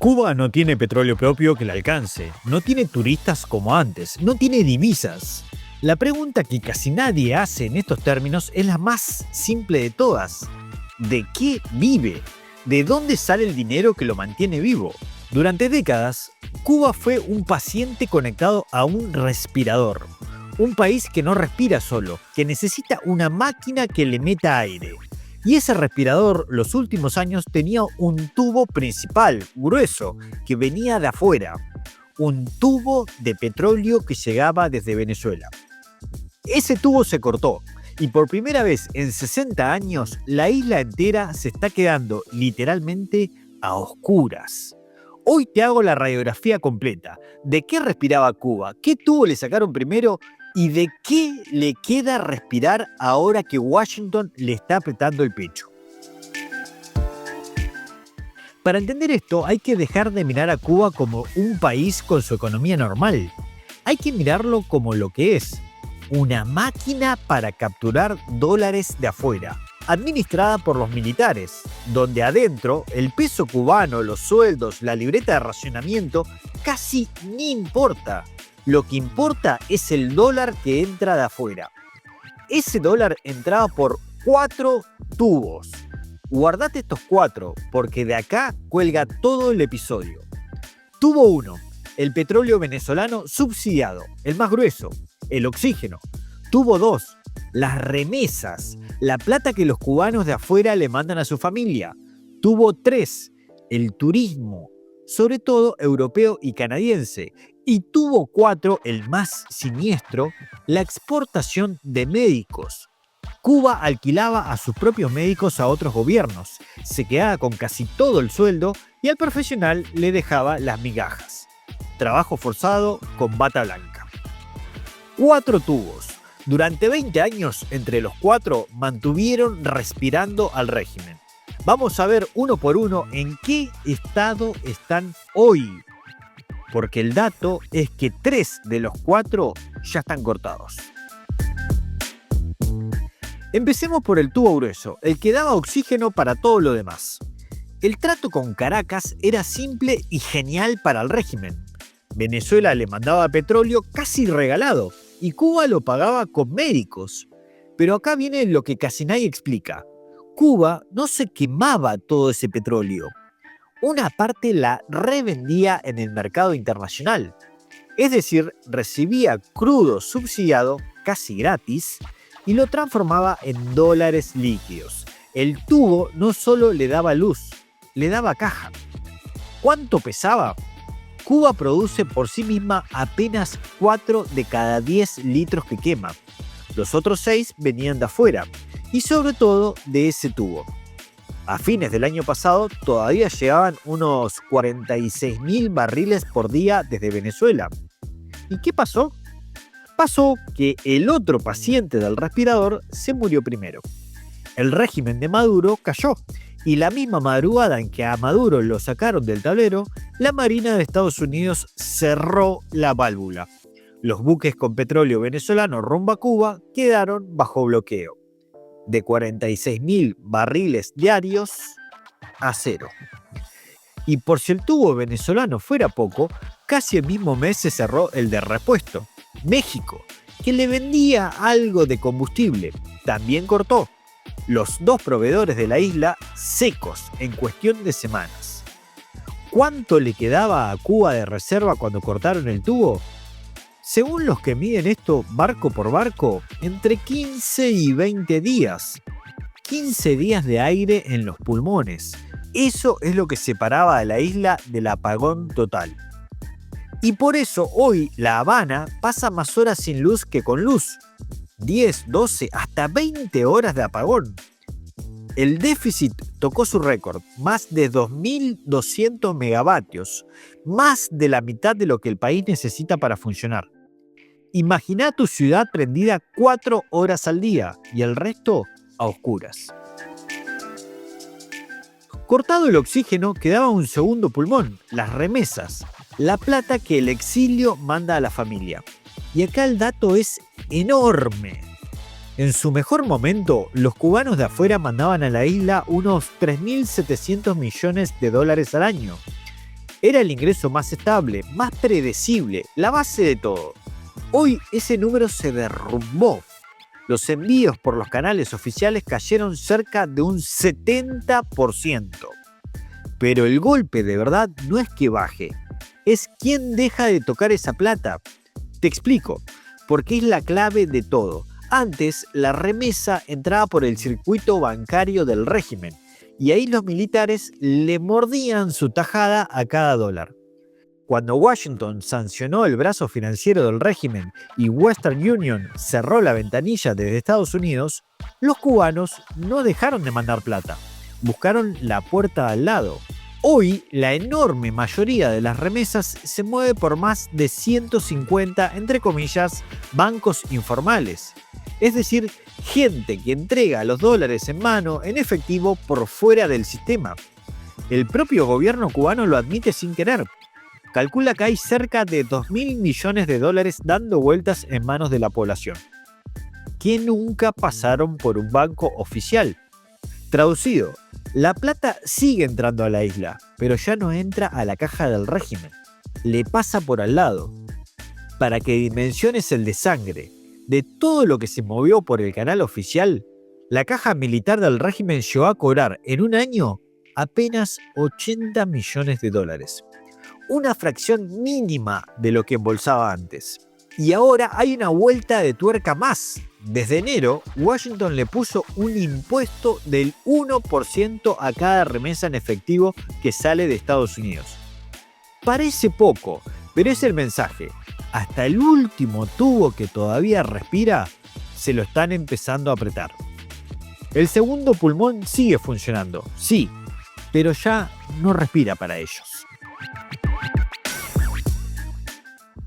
Cuba no tiene petróleo propio que le alcance, no tiene turistas como antes, no tiene divisas. La pregunta que casi nadie hace en estos términos es la más simple de todas. ¿De qué vive? ¿De dónde sale el dinero que lo mantiene vivo? Durante décadas, Cuba fue un paciente conectado a un respirador. Un país que no respira solo, que necesita una máquina que le meta aire. Y ese respirador, los últimos años, tenía un tubo principal, grueso, que venía de afuera. Un tubo de petróleo que llegaba desde Venezuela. Ese tubo se cortó y por primera vez en 60 años la isla entera se está quedando literalmente a oscuras. Hoy te hago la radiografía completa. ¿De qué respiraba Cuba? ¿Qué tubo le sacaron primero? ¿Y de qué le queda respirar ahora que Washington le está apretando el pecho? Para entender esto hay que dejar de mirar a Cuba como un país con su economía normal. Hay que mirarlo como lo que es. Una máquina para capturar dólares de afuera, administrada por los militares, donde adentro el peso cubano, los sueldos, la libreta de racionamiento casi ni importa. Lo que importa es el dólar que entra de afuera. Ese dólar entraba por 4 tubos. Guardate estos 4 porque de acá cuelga todo el episodio. Tubo 1. El petróleo venezolano subsidiado, el más grueso. El oxígeno. Tubo 2. Las remesas, la plata que los cubanos de afuera le mandan a su familia. Tubo 3. El turismo, sobre todo europeo y canadiense. Y tubo 4, el más siniestro, la exportación de médicos. Cuba alquilaba a sus propios médicos a otros gobiernos, se quedaba con casi todo el sueldo y al profesional le dejaba las migajas. Trabajo forzado con bata blanca. 4 tubos. Durante 20 años, entre los 4, mantuvieron respirando al régimen. Vamos a ver uno por uno en qué estado están hoy. Porque el dato es que 3 de los 4 ya están cortados. Empecemos por el tubo grueso, el que daba oxígeno para todo lo demás. El trato con Caracas era simple y genial para el régimen. Venezuela le mandaba petróleo casi regalado y Cuba lo pagaba con médicos. Pero acá viene lo que casi nadie explica. Cuba no se quemaba todo ese petróleo. Una parte la revendía en el mercado internacional. Es decir, recibía crudo subsidiado casi gratis y lo transformaba en dólares líquidos. El tubo no solo le daba luz, le daba caja. ¿Cuánto pesaba? Cuba produce por sí misma apenas 4 de cada 10 litros que quema. Los otros 6 venían de afuera y sobre todo de ese tubo. A fines del año pasado todavía llegaban unos 46.000 barriles por día desde Venezuela. ¿Y qué pasó? Pasó que el otro paciente del respirador se murió primero. El régimen de Maduro cayó y la misma madrugada en que a Maduro lo sacaron del tablero, la Marina de Estados Unidos cerró la válvula. Los buques con petróleo venezolano rumbo a Cuba quedaron bajo bloqueo. De 46.000 barriles diarios a 0. Y por si el tubo venezolano fuera poco, casi el mismo mes se cerró el de repuesto. México, que le vendía algo de combustible, también cortó. Los 2 proveedores de la isla secos en cuestión de semanas. ¿Cuánto le quedaba a Cuba de reserva cuando cortaron el tubo? Según los que miden esto barco por barco, entre 15 y 20 días. 15 días de aire en los pulmones. Eso es lo que separaba a la isla del apagón total. Y por eso hoy La Habana pasa más horas sin luz que con luz. 10, 12, hasta 20 horas de apagón. El déficit tocó su récord, más de 2.200 megavatios, más de la mitad de lo que el país necesita para funcionar. Imagina tu ciudad prendida 4 horas al día y el resto a oscuras. Cortado el oxígeno, quedaba un segundo pulmón, las remesas, la plata que el exilio manda a la familia. Y acá el dato es enorme. En su mejor momento, los cubanos de afuera mandaban a la isla unos 3.700 millones de dólares al año. Era el ingreso más estable, más predecible, la base de todo. Hoy ese número se derrumbó. Los envíos por los canales oficiales cayeron cerca de un 70%. Pero el golpe de verdad no es que baje, es quién deja de tocar esa plata. Te explico, porque es la clave de todo. Antes, la remesa entraba por el circuito bancario del régimen, y ahí los militares le mordían su tajada a cada dólar. Cuando Washington sancionó el brazo financiero del régimen y Western Union cerró la ventanilla desde Estados Unidos, los cubanos no dejaron de mandar plata, buscaron la puerta al lado. Hoy, la enorme mayoría de las remesas se mueve por más de 150, entre comillas, bancos informales. Es decir, gente que entrega los dólares en mano en efectivo por fuera del sistema. El propio gobierno cubano lo admite sin querer. Calcula que hay cerca de 2.000 millones de dólares dando vueltas en manos de la población, que nunca pasaron por un banco oficial. Traducido, la plata sigue entrando a la isla, pero ya no entra a la caja del régimen. Le pasa por al lado. Para que dimensiones el desangre de todo lo que se movió por el canal oficial, la caja militar del régimen llegó a cobrar en un año apenas 80 millones de dólares. Una fracción mínima de lo que embolsaba antes. Y ahora hay una vuelta de tuerca más. Desde enero, Washington le puso un impuesto del 1% a cada remesa en efectivo que sale de Estados Unidos. Parece poco, pero es el mensaje. Hasta el último tubo que todavía respira, se lo están empezando a apretar. El segundo pulmón sigue funcionando, sí, pero ya no respira para ellos.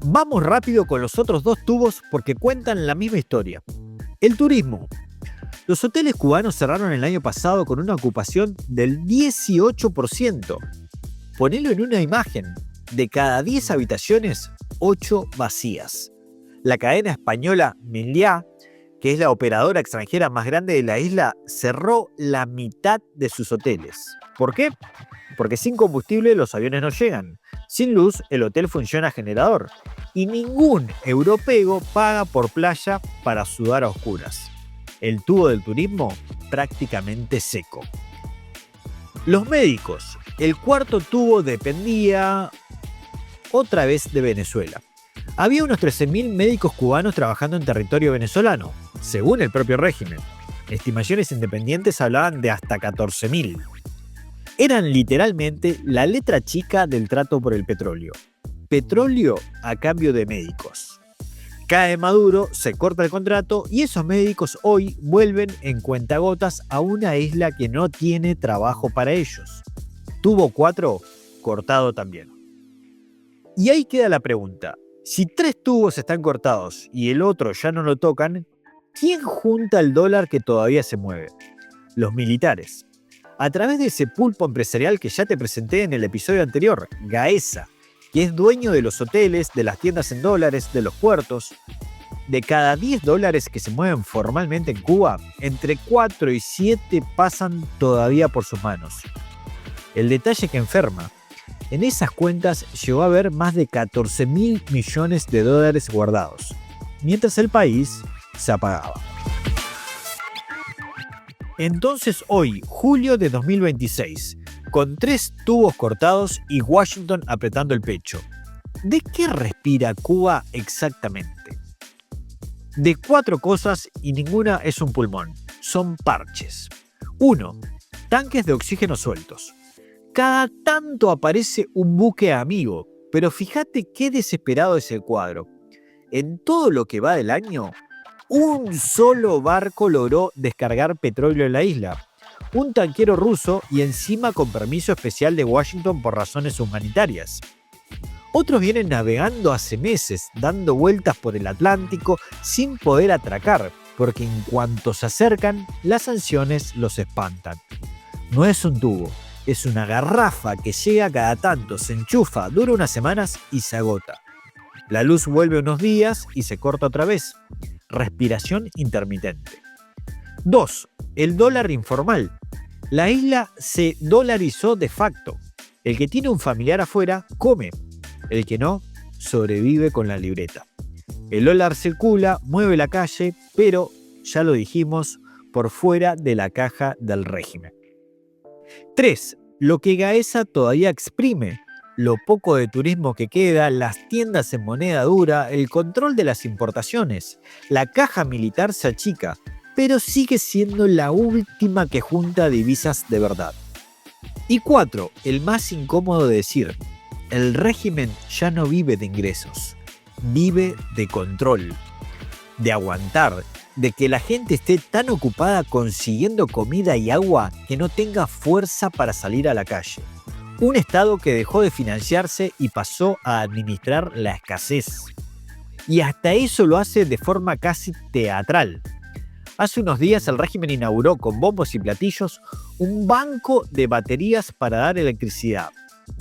Vamos rápido con los otros dos tubos porque cuentan la misma historia. El turismo. Los hoteles cubanos cerraron el año pasado con una ocupación del 18%. Ponelo en una imagen. De cada 10 habitaciones, 8 vacías. La cadena española Meliá, que es la operadora extranjera más grande de la isla, cerró la mitad de sus hoteles. ¿Por qué? Porque sin combustible los aviones no llegan. Sin luz, el hotel funciona a generador. Y ningún europeo paga por playa para sudar a oscuras. El tubo del turismo prácticamente seco. Los médicos. El cuarto tubo dependía otra vez de Venezuela. Había unos 13.000 médicos cubanos trabajando en territorio venezolano, según el propio régimen. Estimaciones independientes hablaban de hasta 14.000. Eran literalmente la letra chica del trato por el petróleo. Petróleo a cambio de médicos. Cae Maduro, se corta el contrato y esos médicos hoy vuelven en cuentagotas a una isla que no tiene trabajo para ellos. Tubo 4, cortado también. Y ahí queda la pregunta. Si 3 tubos están cortados y el otro ya no lo tocan, ¿quién junta el dólar que todavía se mueve? Los militares. A través de ese pulpo empresarial que ya te presenté en el episodio anterior, Gaesa, que es dueño de los hoteles, de las tiendas en dólares, de los puertos. De cada 10 dólares que se mueven formalmente en Cuba, entre 4 y 7 pasan todavía por sus manos. El detalle que enferma. En esas cuentas llegó a haber más de 14.000 millones de dólares guardados, mientras el país se apagaba. Entonces hoy, julio de 2026, con 3 tubos cortados y Washington apretando el pecho, ¿de qué respira Cuba exactamente? De 4 cosas y ninguna es un pulmón, son parches. 1. Tanques de oxígeno sueltos. Cada tanto aparece un buque amigo, pero fíjate qué desesperado es el cuadro. En todo lo que va del año, un solo barco logró descargar petróleo en la isla. Un tanquero ruso y encima con permiso especial de Washington por razones humanitarias. Otros vienen navegando hace meses, dando vueltas por el Atlántico sin poder atracar, porque en cuanto se acercan, las sanciones los espantan. No es un tubo, es una garrafa que llega cada tanto, se enchufa, dura unas semanas y se agota. La luz vuelve unos días y se corta otra vez. Respiración intermitente. 2. El dólar informal. La isla se dolarizó de facto. El que tiene un familiar afuera, come. El que no, sobrevive con la libreta. El dólar circula, mueve la calle, pero, ya lo dijimos, por fuera de la caja del régimen. 3. Lo que Gaesa todavía exprime. Lo poco de turismo que queda, las tiendas en moneda dura, el control de las importaciones. La caja militar se achica, pero sigue siendo la última que junta divisas de verdad. Y 4. El más incómodo de decir. El régimen ya no vive de ingresos, vive de control, de aguantar, de que la gente esté tan ocupada consiguiendo comida y agua que no tenga fuerza para salir a la calle. Un Estado que dejó de financiarse y pasó a administrar la escasez. Y hasta eso lo hace de forma casi teatral. Hace unos días el régimen inauguró con bombos y platillos un banco de baterías para dar electricidad.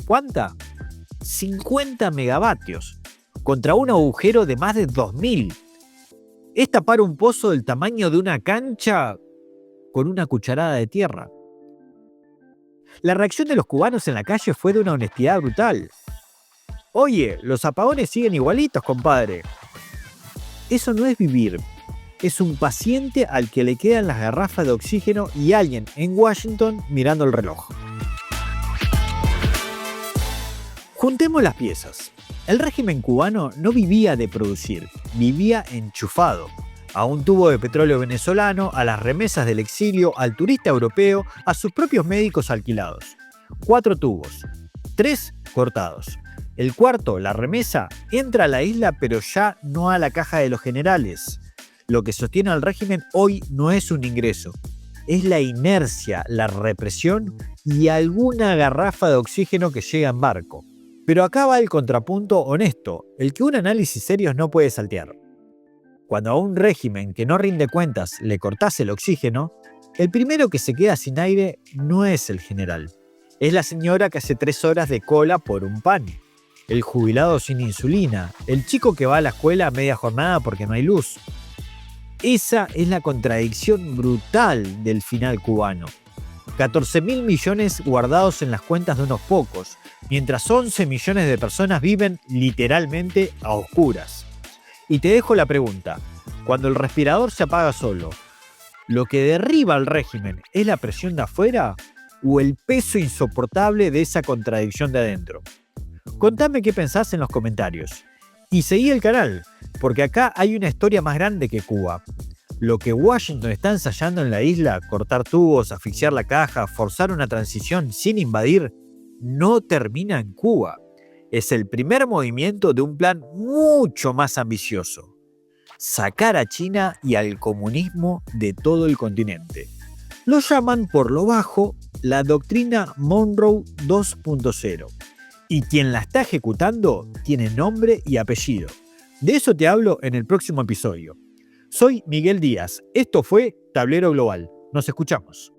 ¿Cuánta? 50 megavatios, contra un agujero de más de 2000. Es tapar un pozo del tamaño de una cancha con una cucharada de tierra. La reacción de los cubanos en la calle fue de una honestidad brutal. Oye, los apagones siguen igualitos, compadre. Eso no es vivir. Es un paciente al que le quedan las garrafas de oxígeno y alguien en Washington mirando el reloj. Juntemos las piezas. El régimen cubano no vivía de producir, vivía enchufado. A un tubo de petróleo venezolano, a las remesas del exilio, al turista europeo, a sus propios médicos alquilados. 4 tubos, 3 cortados. El cuarto, la remesa, entra a la isla pero ya no a la caja de los generales. Lo que sostiene al régimen hoy no es un ingreso, es la inercia, la represión y alguna garrafa de oxígeno que llega en barco. Pero acá va el contrapunto honesto, el que un análisis serio no puede saltear. Cuando a un régimen que no rinde cuentas le cortás el oxígeno, el primero que se queda sin aire no es el general. Es la señora que hace 3 horas de cola por un pan, el jubilado sin insulina, el chico que va a la escuela a media jornada porque no hay luz. Esa es la contradicción brutal del final cubano. 14.000 millones guardados en las cuentas de unos pocos, mientras 11 millones de personas viven literalmente a oscuras. Y te dejo la pregunta, cuando el respirador se apaga solo, ¿lo que derriba al régimen es la presión de afuera o el peso insoportable de esa contradicción de adentro? Contame qué pensás en los comentarios. Y seguí el canal, porque acá hay una historia más grande que Cuba. Lo que Washington está ensayando en la isla, cortar tubos, asfixiar la caja, forzar una transición sin invadir, no termina en Cuba. Es el primer movimiento de un plan mucho más ambicioso: sacar a China y al comunismo de todo el continente. Lo llaman por lo bajo la doctrina Monroe 2.0. Y quien la está ejecutando tiene nombre y apellido. De eso te hablo en el próximo episodio. Soy Miguel Díaz. Esto fue Tablero Global. Nos escuchamos.